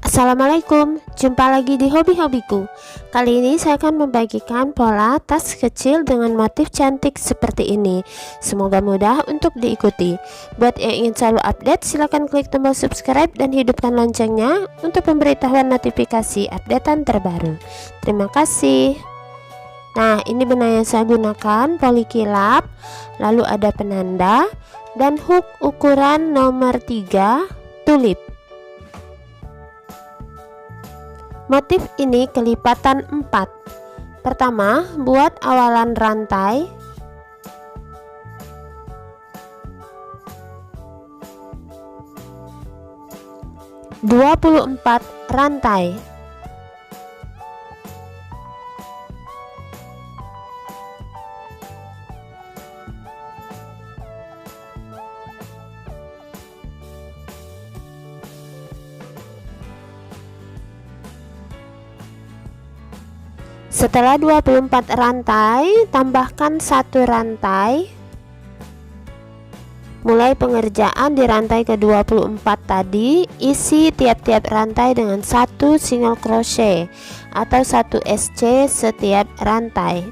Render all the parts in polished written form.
Assalamualaikum, jumpa lagi di hobi-hobiku. Kali ini saya akan membagikan pola tas kecil dengan motif cantik seperti ini. Semoga mudah untuk diikuti. Buat yang ingin selalu update, silahkan klik tombol subscribe dan hidupkan loncengnya untuk pemberitahuan notifikasi updatean terbaru. Terima kasih. Nah, ini benang yang saya gunakan polikilap, lalu ada penanda dan hook ukuran nomor 3 tulip. Motif ini kelipatan 4. Pertama, buat awalan rantai. Dua puluh 24 rantai. Setelah 24 rantai, tambahkan 1 rantai. Mulai pengerjaan di rantai ke-24 tadi, isi tiap-tiap rantai dengan 1 single crochet atau 1 SC setiap rantai.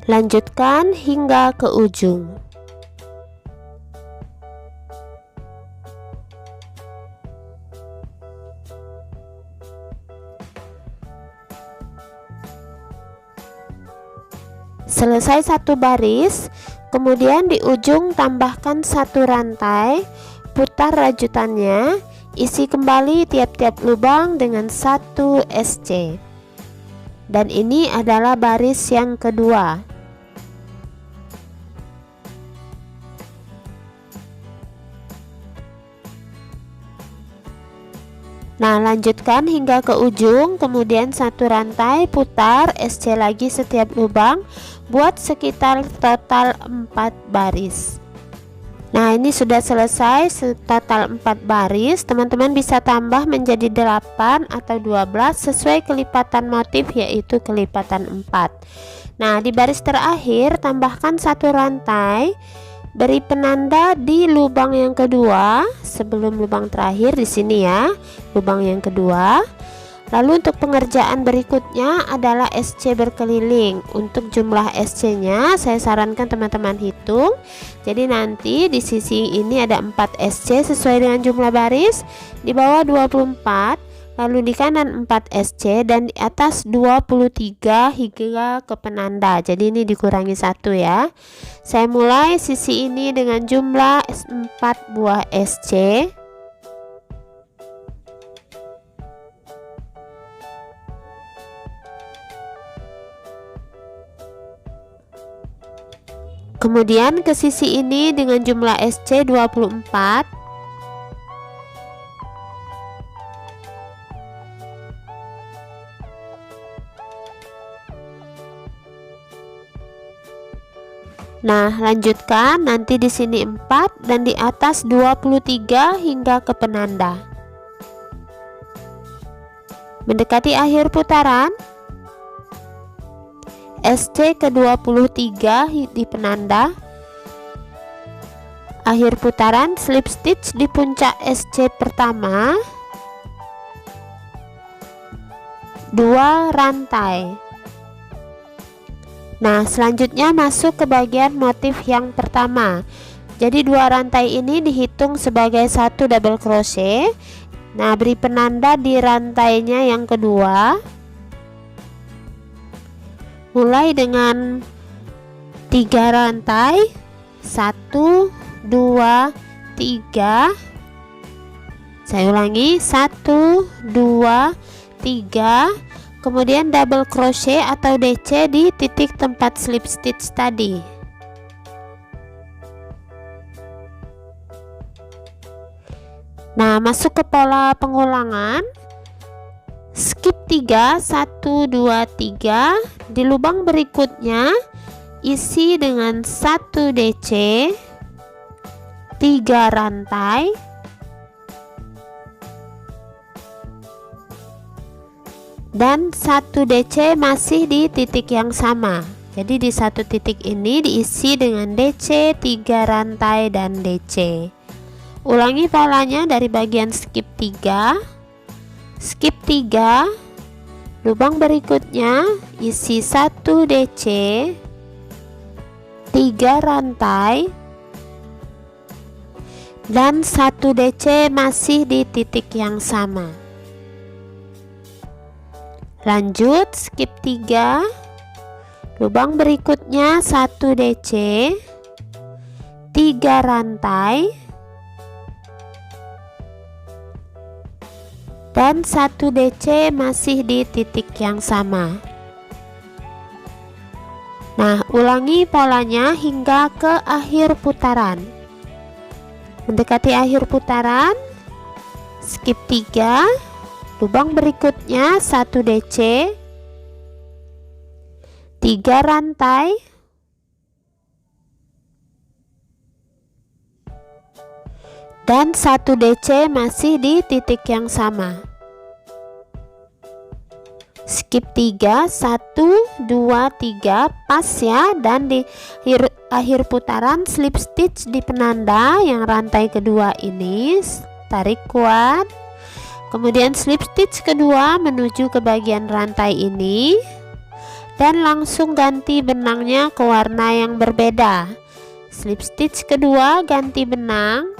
Lanjutkan hingga ke ujung. Selesai 1 baris, kemudian di ujung tambahkan 1 rantai, putar rajutannya, isi kembali tiap-tiap lubang dengan 1 SC. Dan ini adalah baris yang kedua. Nah, lanjutkan hingga ke ujung, kemudian 1 rantai, putar SC lagi setiap lubang, buat sekitar total 4 baris. Nah, ini sudah selesai total 4 baris. Teman-teman bisa tambah menjadi 8 atau 12 sesuai kelipatan motif, yaitu kelipatan 4. Nah, di baris terakhir tambahkan 1 rantai, beri penanda di lubang yang kedua sebelum lubang terakhir di sini ya, lubang yang kedua. Lalu untuk pengerjaan berikutnya adalah SC berkeliling. Untuk jumlah SC nya saya sarankan teman-teman hitung. Jadi nanti di sisi ini ada 4 SC sesuai dengan jumlah baris, di bawah 24, lalu di kanan 4 SC, dan di atas 23 hingga ke penanda. Jadi ini dikurangi 1 ya. Saya mulai sisi ini dengan jumlah 4 buah SC. Kemudian ke sisi ini dengan jumlah SC 24. Nah, lanjutkan nanti di sini 4 dan di atas 23 hingga ke penanda. Mendekati akhir putaran, SC ke-23 di penanda. Akhir putaran, slip stitch di puncak SC pertama, 2 rantai. Nah, selanjutnya masuk ke bagian motif yang pertama. Jadi 2 rantai ini dihitung sebagai 1 double crochet. Nah, beri penanda di rantainya yang kedua. Mulai dengan 3 rantai, 1 2 3. Saya ulangi, 1 2 3. Kemudian double crochet atau DC di titik tempat slip stitch tadi. Nah, masuk ke pola pengulangan. Skip 3, 1 2 3. Di lubang berikutnya isi dengan 1 DC, 3 rantai, dan 1 DC masih di titik yang sama. Jadi di satu titik ini diisi dengan DC 3 rantai dan DC. Ulangi polanya dari bagian skip 3. Skip 3, lubang berikutnya isi 1 DC, 3 rantai, dan 1 DC masih di titik yang sama. Lanjut skip 3, lubang berikutnya 1 DC, 3 rantai, dan 1 DC masih di titik yang sama. Nah, ulangi polanya hingga ke akhir putaran. Mendekati akhir putaran, skip 3, lubang berikutnya 1 DC, 3 rantai, dan 1 DC masih di titik yang sama. Skip 3, 1, 2, 3, pas ya. Dan di akhir putaran slip stitch di penanda yang rantai kedua ini, tarik kuat. Kemudian slip stitch kedua menuju ke bagian rantai ini, dan langsung ganti benangnya ke warna yang berbeda. Slip stitch kedua ganti benang,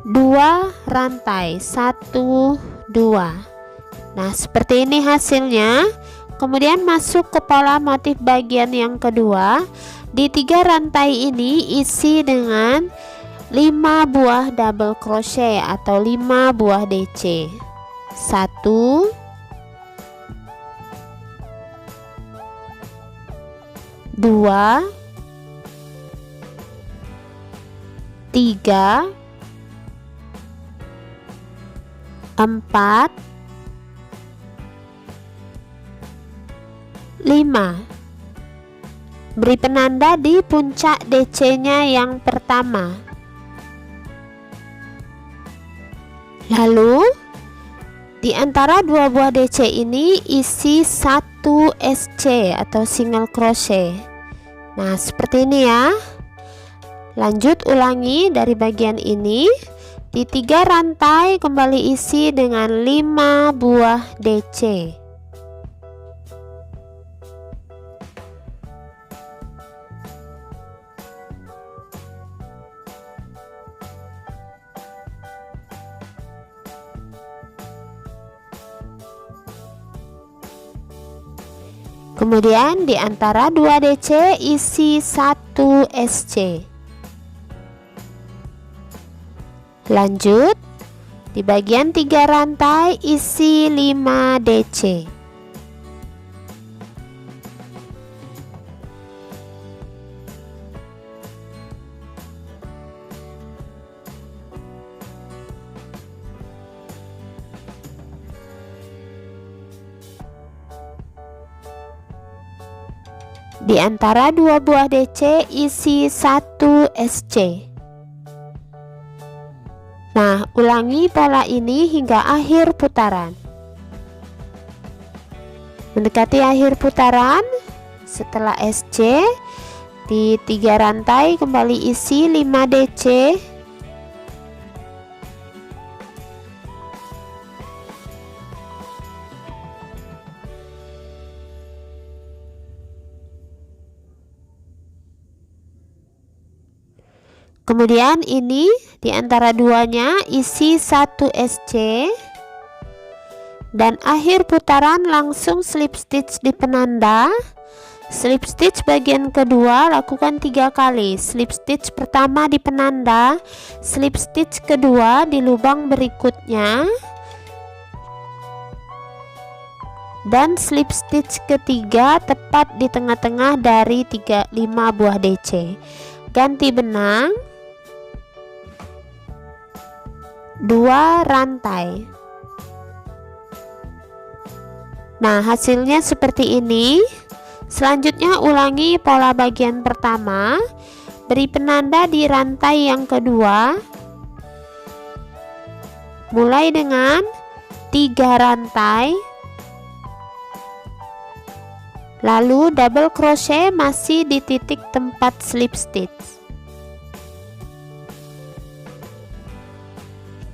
2 rantai, 1, 2. Nah, seperti ini hasilnya. Kemudian masuk ke pola motif bagian yang kedua. Di 3 rantai ini isi dengan 5 buah double crochet atau 5 buah DC. 1, 2, 3, 4, 5. Beri penanda di puncak DC-nya yang pertama. Lalu di antara 2 buah DC ini isi 1 SC atau single crochet. Nah, seperti ini ya. Lanjut ulangi dari bagian ini. Di 3 rantai kembali isi dengan 5 buah DC. Kemudian di antara 2 DC isi 1 SC. Lanjut di bagian 3 rantai isi 5 DC. Di antara 2 buah DC isi 1 SC. Nah, ulangi pola ini hingga akhir putaran. Mendekati akhir putaran, setelah SC, di 3 rantai kembali isi 5 DC. Kemudian ini di antara duanya isi 1 SC, dan akhir putaran langsung slip stitch di penanda. Slip stitch bagian kedua lakukan 3 kali. Slip stitch pertama di penanda, slip stitch kedua di lubang berikutnya, dan slip stitch ketiga tepat di tengah-tengah dari 5 buah DC. Ganti benang, 2 rantai. Nah, hasilnya seperti ini. Selanjutnya ulangi pola bagian pertama. Beri penanda di rantai yang kedua. Mulai dengan 3 rantai, Lalu double crochet masih di titik tempat slip stitch.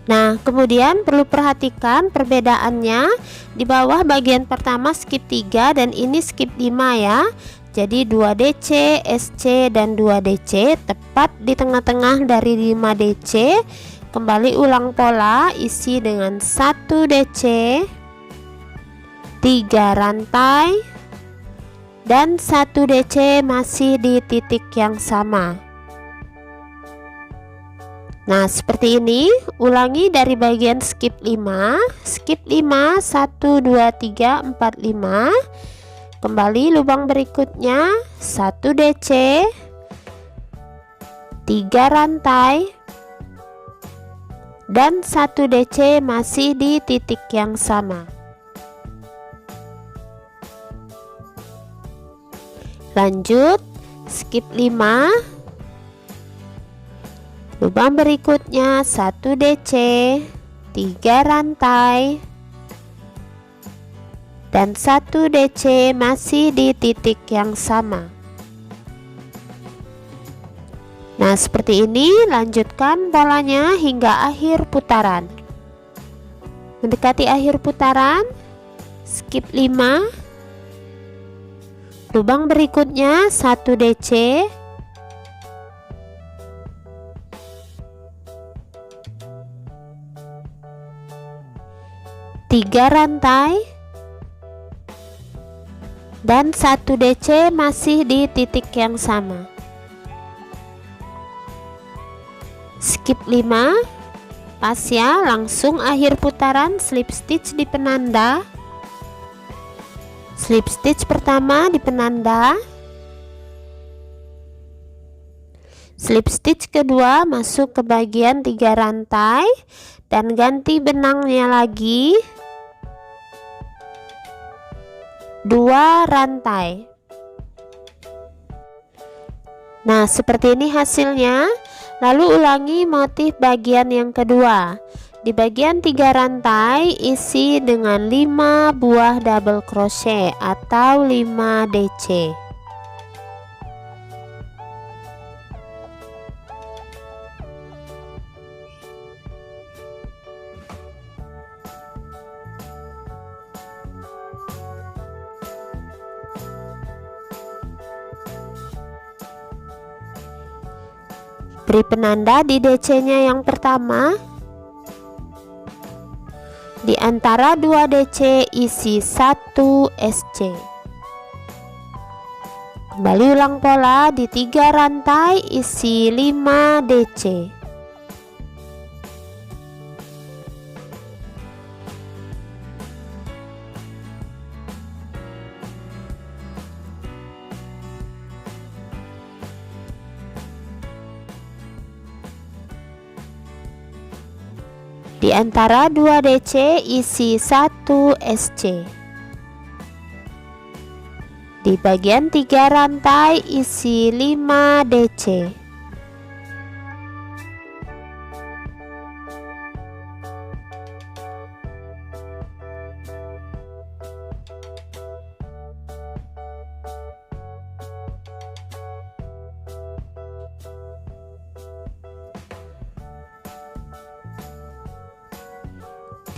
Nah, kemudian perlu perhatikan perbedaannya. Di bawah bagian pertama skip 3 dan ini skip 5 ya. Jadi 2 DC, SC dan 2 DC tepat di tengah-tengah dari 5 DC. Kembali ulang pola, isi dengan 1 DC, 3 rantai dan 1 DC masih di titik yang sama. Nah, seperti ini. Ulangi dari bagian skip 5. Skip 5, 1, 2, 3, 4, 5. Kembali lubang berikutnya, 1 DC, 3 rantai dan 1 DC masih di titik yang sama. Lanjut, skip 5. Lubang berikutnya 1 DC, 3 rantai dan 1 DC masih di titik yang sama. Nah, seperti ini. Lanjutkan polanya hingga akhir putaran. Mendekati akhir putaran, skip 5. Lubang berikutnya 1 DC, 3 rantai dan 1 DC masih di titik yang sama. Skip 5. Pas ya, langsung akhir putaran, slip stitch di penanda. Slip stitch pertama di penanda. Slip stitch kedua masuk ke bagian 3 rantai dan ganti benangnya lagi, 2 rantai. Nah, seperti ini hasilnya. Lalu ulangi motif bagian yang kedua. Di bagian 3 rantai isi dengan 5 buah double crochet atau 5 DC. Beri penanda di DC-nya yang pertama. Di antara 2 DC isi 1 SC. Kembali ulang pola, di 3 rantai isi 5 DC. Di antara 2 DC isi 1 SC. Di bagian 3 rantai isi 5 DC.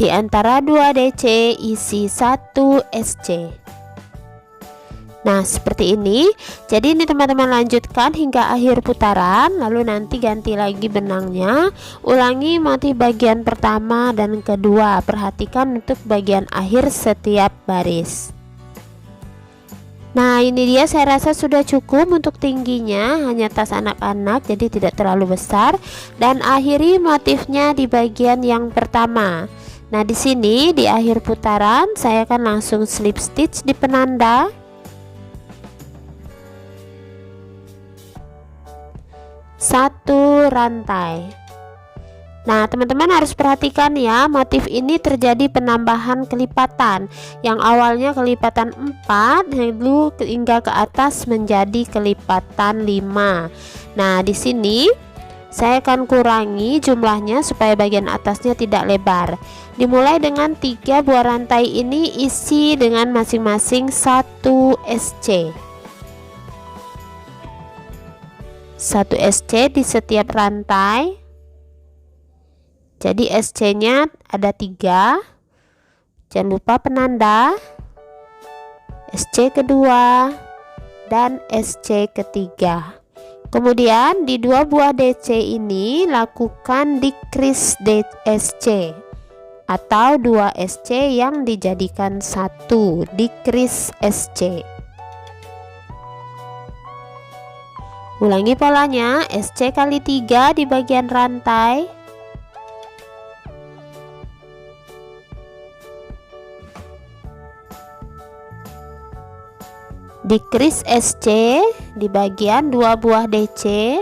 Di antara 2 DC isi 1 SC. Nah, seperti ini. Jadi ini teman-teman lanjutkan hingga akhir putaran, lalu nanti ganti lagi benangnya. Ulangi motif bagian pertama dan kedua. Perhatikan untuk bagian akhir setiap baris. Nah, ini dia, saya rasa sudah cukup untuk tingginya, hanya tas anak-anak jadi tidak terlalu besar. Dan akhiri motifnya di bagian yang pertama. Nah, di sini di akhir putaran saya akan langsung slip stitch di penanda. Satu rantai. Nah, teman-teman harus perhatikan ya, motif ini terjadi penambahan kelipatan. Yang awalnya kelipatan 4 lalu hingga ke atas menjadi kelipatan 5. Nah, di sini Saya akan kurangi jumlahnya supaya bagian atasnya tidak lebar. Dimulai dengan 3 buah rantai ini, isi dengan masing-masing 1 SC. 1 SC di setiap rantai. Jadi SC nya ada 3. Jangan lupa penanda, SC kedua dan SC ketiga. Kemudian di 2 buah DC ini lakukan decrease SC atau 2 SC yang dijadikan 1, decrease SC. Ulangi polanya, SC kali 3 di bagian rantai, decrease SC di bagian 2 buah DC,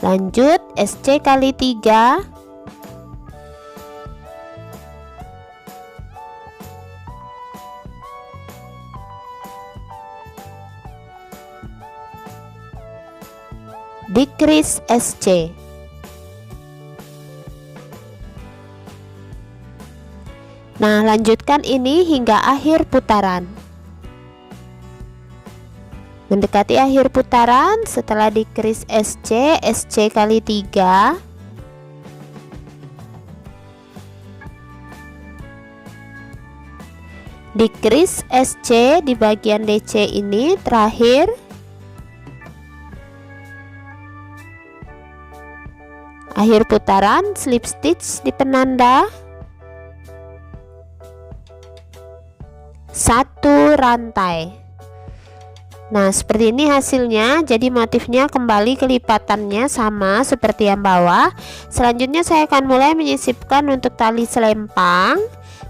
lanjut SC kali 3, decrease SC. Nah, lanjutkan ini hingga akhir putaran. Mendekati akhir putaran, setelah decrease SC, SC kali 3, decrease SC di bagian DC ini terakhir, akhir putaran, slip stitch di penanda, 1 rantai. Nah, seperti ini hasilnya. Jadi motifnya kembali kelipatannya sama seperti yang bawah. Selanjutnya saya akan mulai menyisipkan untuk tali selempang.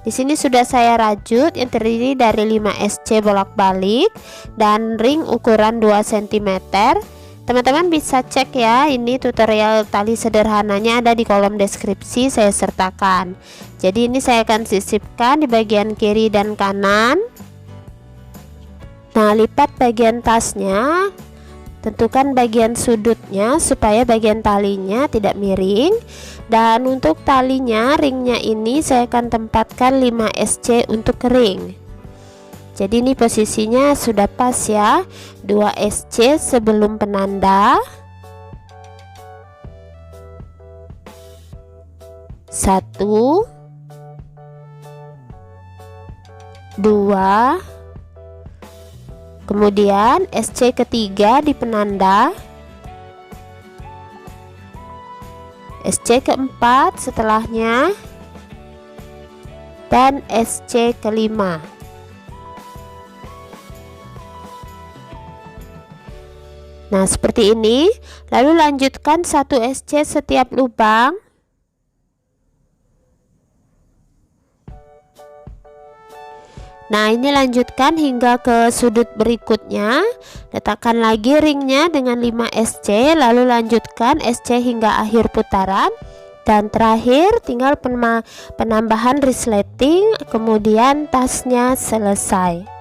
Di sini sudah saya rajut yang terdiri dari 5 SC bolak-balik dan ring ukuran 2 cm. Teman-teman bisa cek ya, ini tutorial tali sederhananya ada di kolom deskripsi, saya sertakan. Jadi ini saya akan sisipkan di bagian kiri dan kanan. Nah, lipat bagian tasnya, tentukan bagian sudutnya supaya bagian talinya tidak miring. Dan untuk talinya, ringnya ini saya akan tempatkan 5 SC untuk ring. Jadi ini posisinya sudah pas ya, 2 SC sebelum penanda, 1, 2, kemudian SC ketiga di penanda, SC keempat setelahnya, dan SC kelima. Nah, seperti ini. Lalu lanjutkan 1 SC setiap lubang. Nah, ini lanjutkan hingga ke sudut berikutnya. Letakkan lagi ringnya dengan 5 SC, lalu lanjutkan SC hingga akhir putaran. Dan terakhir tinggal penambahan resleting, kemudian tasnya selesai.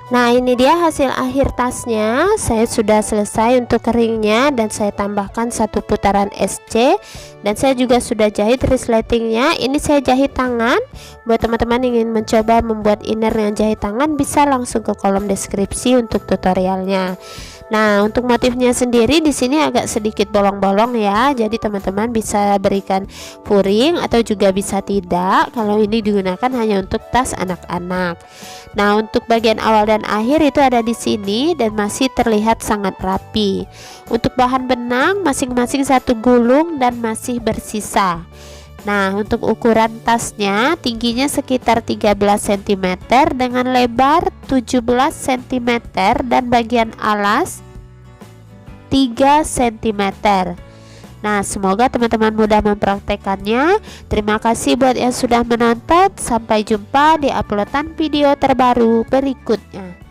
Nah, ini dia hasil akhir tasnya. Saya sudah selesai untuk ringnya dan saya tambahkan 1 putaran SC, dan saya juga sudah jahit resletingnya. Ini saya jahit tangan. Buat teman-teman ingin mencoba membuat inner dengan jahit tangan, bisa langsung ke kolom deskripsi untuk tutorialnya. Nah, untuk motifnya sendiri di sini agak sedikit bolong-bolong ya. Jadi teman-teman bisa berikan puring atau juga bisa tidak. Kalau ini digunakan hanya untuk tas anak-anak. Nah, untuk bagian awal dan akhir itu ada di sini dan masih terlihat sangat rapi. Untuk bahan benang masing-masing 1 gulung dan masih bersisa. Nah, untuk ukuran tasnya tingginya sekitar 13 cm dengan lebar 17 cm dan bagian alas 3 cm. Nah, semoga teman-teman mudah mempraktekannya. Terima kasih buat yang sudah menonton. Sampai jumpa di uploadan video terbaru berikutnya.